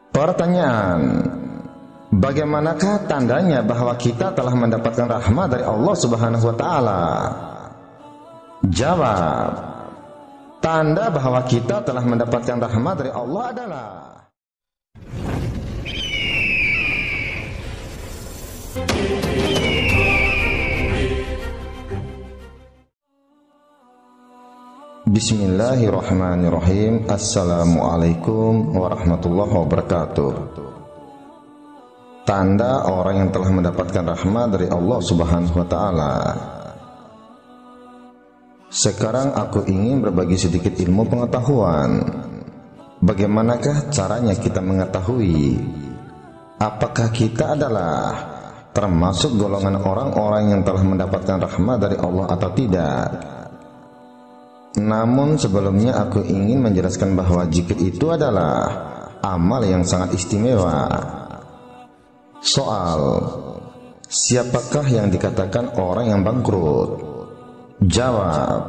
Pertanyaan: bagaimanakah tandanya bahwa kita telah mendapatkan rahmat dari Allah Subhanahu wa taala? Jawab: tanda bahwa kita telah mendapatkan rahmat dari Allah adalah Bismillahirrahmanirrahim. Assalamualaikum warahmatullahi wabarakatuh. Tanda orang yang telah mendapatkan rahmat dari Allah Subhanahu wa taala. Sekarang aku ingin berbagi sedikit ilmu pengetahuan. Bagaimanakah caranya kita mengetahui apakah kita adalah termasuk golongan orang-orang yang telah mendapatkan rahmat dari Allah atau tidak? Namun sebelumnya aku ingin menjelaskan bahwa zikir itu adalah amal yang sangat istimewa. Soal: siapakah yang dikatakan orang yang bangkrut? Jawab: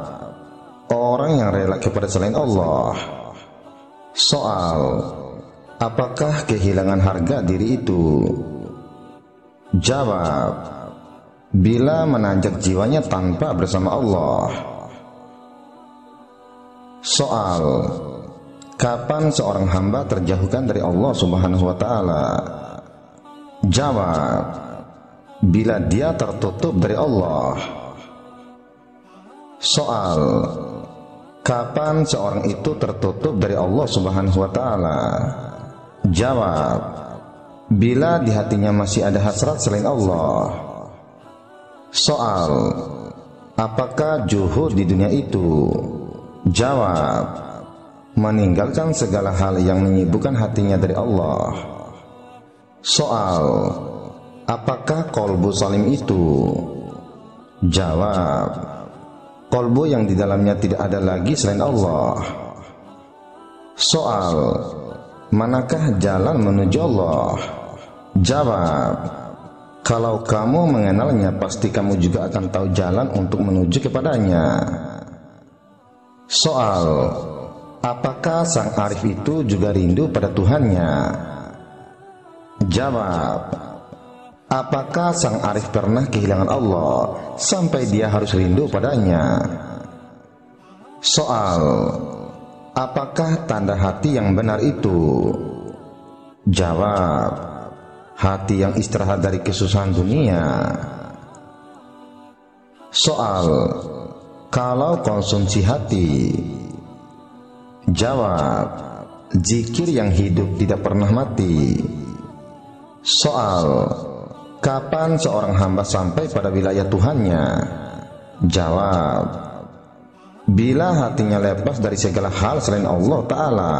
orang yang rela kepada selain Allah. Soal: apakah kehilangan harga diri itu? Jawab: bila menanjak jiwanya tanpa bersama Allah. Soal: kapan seorang hamba terjauhkan dari Allah Subhanahu wa taala? Jawab: bila dia tertutup dari Allah. Soal: kapan seorang itu tertutup dari Allah Subhanahu wa taala? Jawab: bila di hatinya masih ada hasrat selain Allah. Soal: apakah zuhud di dunia itu? Jawab: meninggalkan segala hal yang menyibukkan hatinya dari Allah. Soal: apakah qalbu salim itu? Jawab: qalbu yang di dalamnya tidak ada lagi selain Allah. Soal: manakah jalan menuju Allah? Jawab: kalau kamu mengenalnya pasti kamu juga akan tahu jalan untuk menuju kepadanya. Soal: apakah sang arif itu juga rindu pada Tuhannya? Jawab: apakah sang arif pernah kehilangan Allah sampai dia harus rindu padanya? Soal: apakah tanda hati yang benar itu? Jawab: hati yang istirahat dari kesusahan dunia. Soal: kalau konsumsi hati. Jawab: zikir yang hidup tidak pernah mati. Soal: kapan seorang hamba sampai pada wilayah Tuhannya? Jawab: bila hatinya lepas dari segala hal selain Allah Ta'ala.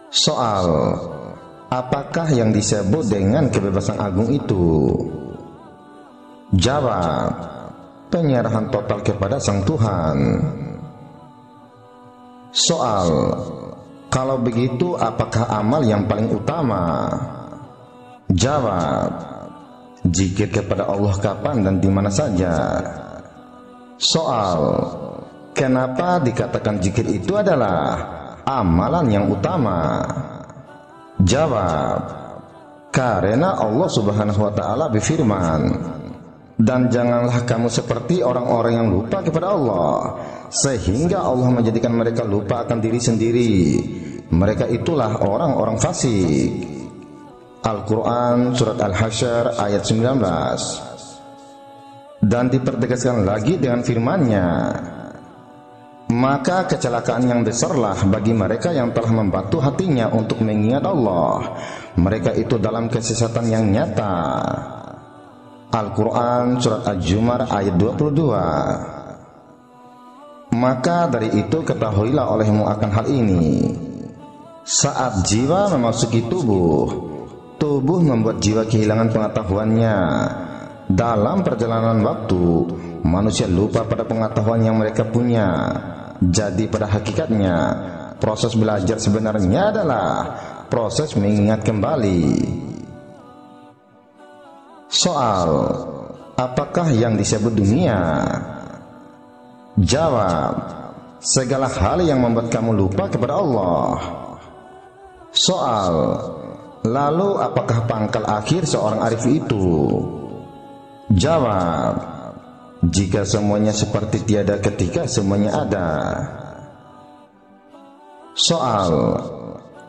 Soal: apakah yang disebut dengan kebebasan agung itu? Jawab: penyerahan total kepada Sang Tuhan. Soal: kalau begitu apakah amal yang paling utama? Jawab: zikir kepada Allah kapan dan di mana saja. Soal: kenapa dikatakan zikir itu adalah amalan yang utama? Jawab: karena Allah Subhanahu wa taala berfirman, dan janganlah kamu seperti orang-orang yang lupa kepada Allah, sehingga Allah menjadikan mereka lupa akan diri sendiri. Mereka itulah orang-orang fasik. Al-Quran Surat Al-Hasyr ayat 19. Dan dipertegaskan lagi dengan firman-Nya, maka kecelakaan yang besarlah bagi mereka yang telah membantu hatinya untuk mengingat Allah. Mereka itu dalam kesesatan yang nyata. Al-Quran Surat Al-Jumar ayat 22. Maka dari itu ketahuilah olehmu akan hal ini. Saat jiwa memasuki tubuh, tubuh membuat jiwa kehilangan pengetahuannya. Dalam perjalanan waktu, manusia lupa pada pengetahuan yang mereka punya. Jadi pada hakikatnya, proses belajar sebenarnya adalah proses mengingat kembali. Soal: apakah yang disebut dunia? Jawab: segala hal yang membuat kamu lupa kepada Allah. Soal: lalu apakah pangkal akhir seorang arif itu? Jawab: jika semuanya seperti tiada ketika semuanya ada. Soal: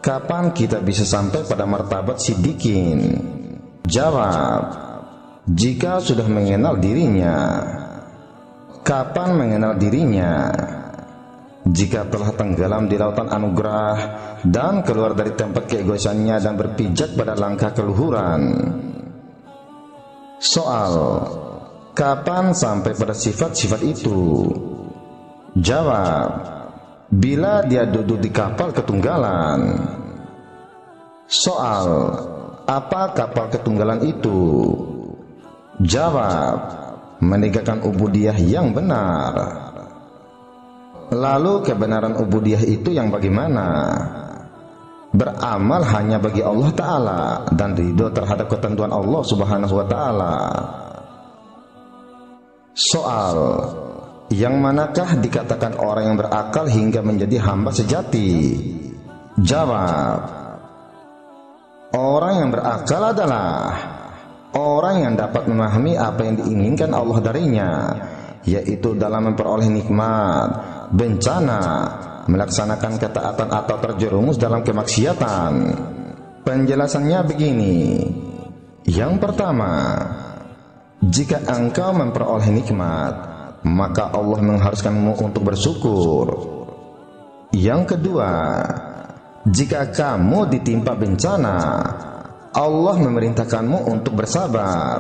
kapan kita bisa sampai pada martabat siddiqin? Jawab: jika sudah mengenal dirinya. Kapan mengenal dirinya? Jika telah tenggelam di lautan anugerah dan keluar dari tempat keegoisannya dan berpijak pada langkah keluhuran. Soal: kapan sampai pada sifat-sifat itu? Jawab: bila dia duduk di kapal ketunggalan. Soal: apa kapal ketunggalan itu? Jawab: menegakkan ubudiyah yang benar. Lalu kebenaran ubudiyah itu yang bagaimana? Beramal hanya bagi Allah Ta'ala dan ridho terhadap ketentuan Allah Subhanahu wa Ta'ala. Soal: yang manakah dikatakan orang yang berakal hingga menjadi hamba sejati? Jawab: orang yang berakal adalah orang yang dapat memahami apa yang diinginkan Allah darinya, yaitu dalam memperoleh nikmat, bencana, melaksanakan ketaatan atau terjerumus dalam kemaksiatan. Penjelasannya begini. Yang pertama, jika engkau memperoleh nikmat, maka Allah mengharuskanmu untuk bersyukur. Yang kedua, jika kamu ditimpa bencana, Allah memerintahkanmu untuk bersabar.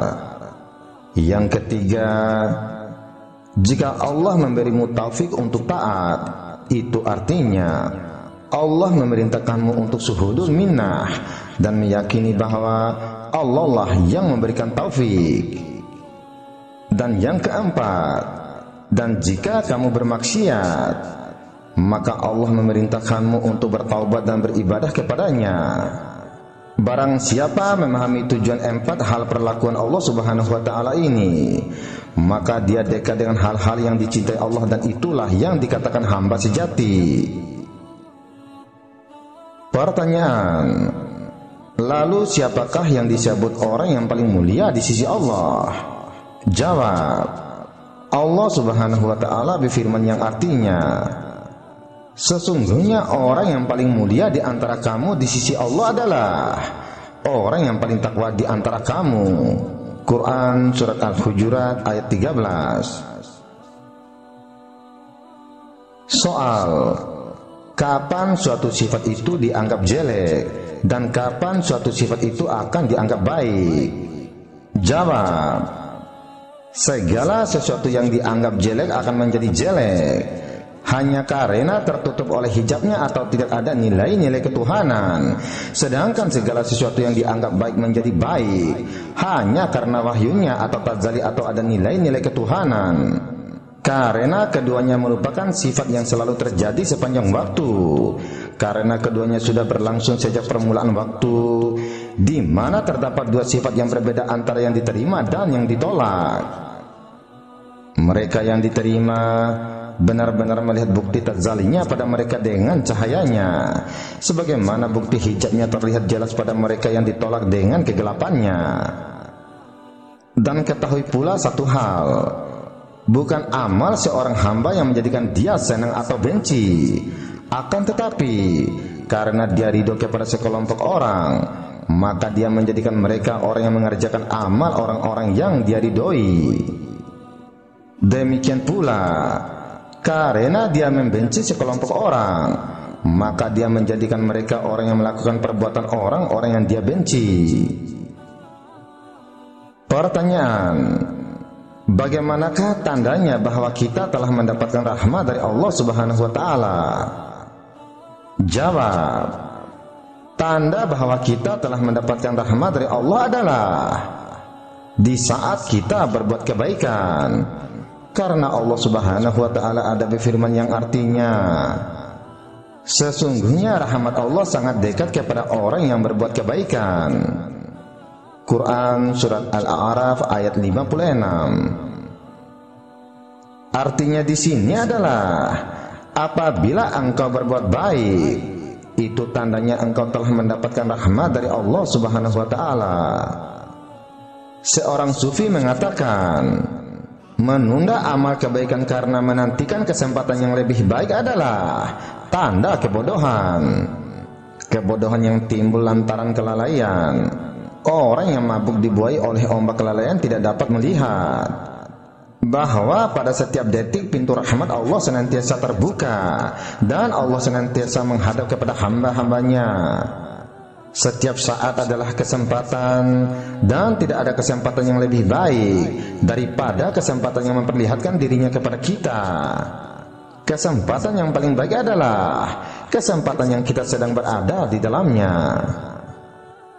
Yang ketiga, jika Allah memberimu taufik untuk taat, itu artinya Allah memerintahkanmu untuk suhudul minnah dan meyakini bahwa Allah lah yang memberikan taufik. Dan yang keempat, dan jika kamu bermaksiat, maka Allah memerintahkanmu untuk bertaubat dan beribadah kepadanya. Barang siapa memahami tujuan empat hal perlakuan Allah Subhanahu wa Ta'ala ini, maka dia dekat dengan hal-hal yang dicintai Allah, dan itulah yang dikatakan hamba sejati. Pertanyaan: lalu siapakah yang disebut orang yang paling mulia di sisi Allah? Jawab: Allah Subhanahu wa Ta'ala berfirman yang artinya, sesungguhnya orang yang paling mulia di antara kamu di sisi Allah adalah orang yang paling takwa di antara kamu. Quran Surat Al-Hujurat ayat 13. Soal: kapan suatu sifat itu dianggap jelek dan kapan suatu sifat itu akan dianggap baik? Jawab: segala sesuatu yang dianggap jelek akan menjadi jelek hanya karena tertutup oleh hijabnya atau tidak ada nilai-nilai ketuhanan. Sedangkan segala sesuatu yang dianggap baik menjadi baik hanya karena wahyunya atau tadzali atau ada nilai-nilai ketuhanan. Karena keduanya merupakan sifat yang selalu terjadi sepanjang waktu. Karena keduanya sudah berlangsung sejak permulaan waktu, di mana terdapat dua sifat yang berbeda antara yang diterima dan yang ditolak. Mereka yang diterima benar-benar melihat bukti tadzalinya pada mereka dengan cahayanya, sebagaimana bukti hijabnya terlihat jelas pada mereka yang ditolak dengan kegelapannya. Dan ketahui pula satu hal, bukan amal seorang hamba yang menjadikan dia senang atau benci, akan tetapi karena dia ridho kepada sekelompok orang, maka dia menjadikan mereka orang yang mengerjakan amal orang-orang yang dia ridhoi. Demikian pula karena dia membenci sekelompok orang, maka dia menjadikan mereka orang yang melakukan perbuatan orang-orang yang dia benci. Pertanyaan: bagaimanakah tandanya bahwa kita telah mendapatkan rahmat dari Allah Subhanahu wa Ta'ala? Jawab: tanda bahwa kita telah mendapatkan rahmat dari Allah adalah di saat kita berbuat kebaikan. Karena Allah Subhanahu wa Ta'ala ada berfirman yang artinya, sesungguhnya rahmat Allah sangat dekat kepada orang yang berbuat kebaikan. Quran Surat Al-A'raf ayat 56. Artinya di sini adalah apabila engkau berbuat baik, itu tandanya engkau telah mendapatkan rahmat dari Allah Subhanahu wa Ta'ala. Seorang sufi mengatakan, menunda amal kebaikan karena menantikan kesempatan yang lebih baik adalah tanda kebodohan. Kebodohan yang timbul lantaran kelalaian. Orang yang mabuk dibuai oleh ombak kelalaian tidak dapat melihat bahwa pada setiap detik pintu rahmat Allah senantiasa terbuka dan Allah senantiasa menghadap kepada hamba-hambanya. Setiap saat adalah kesempatan dan tidak ada kesempatan yang lebih baik daripada kesempatan yang memperlihatkan dirinya kepada kita. Kesempatan yang paling baik adalah kesempatan yang kita sedang berada di dalamnya.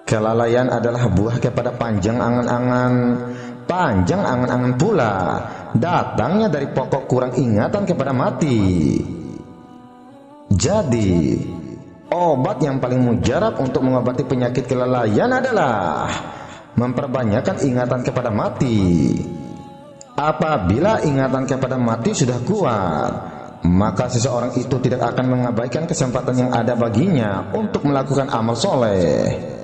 Kelalaian adalah buah kepada panjang angan-angan. Panjang angan-angan pula datangnya dari pokok kurang ingatan kepada mati. Jadi obat yang paling mujarab untuk mengobati penyakit kelalaian adalah memperbanyakkan ingatan kepada mati. Apabila ingatan kepada mati sudah kuat, maka seseorang itu tidak akan mengabaikan kesempatan yang ada baginya untuk melakukan amal soleh.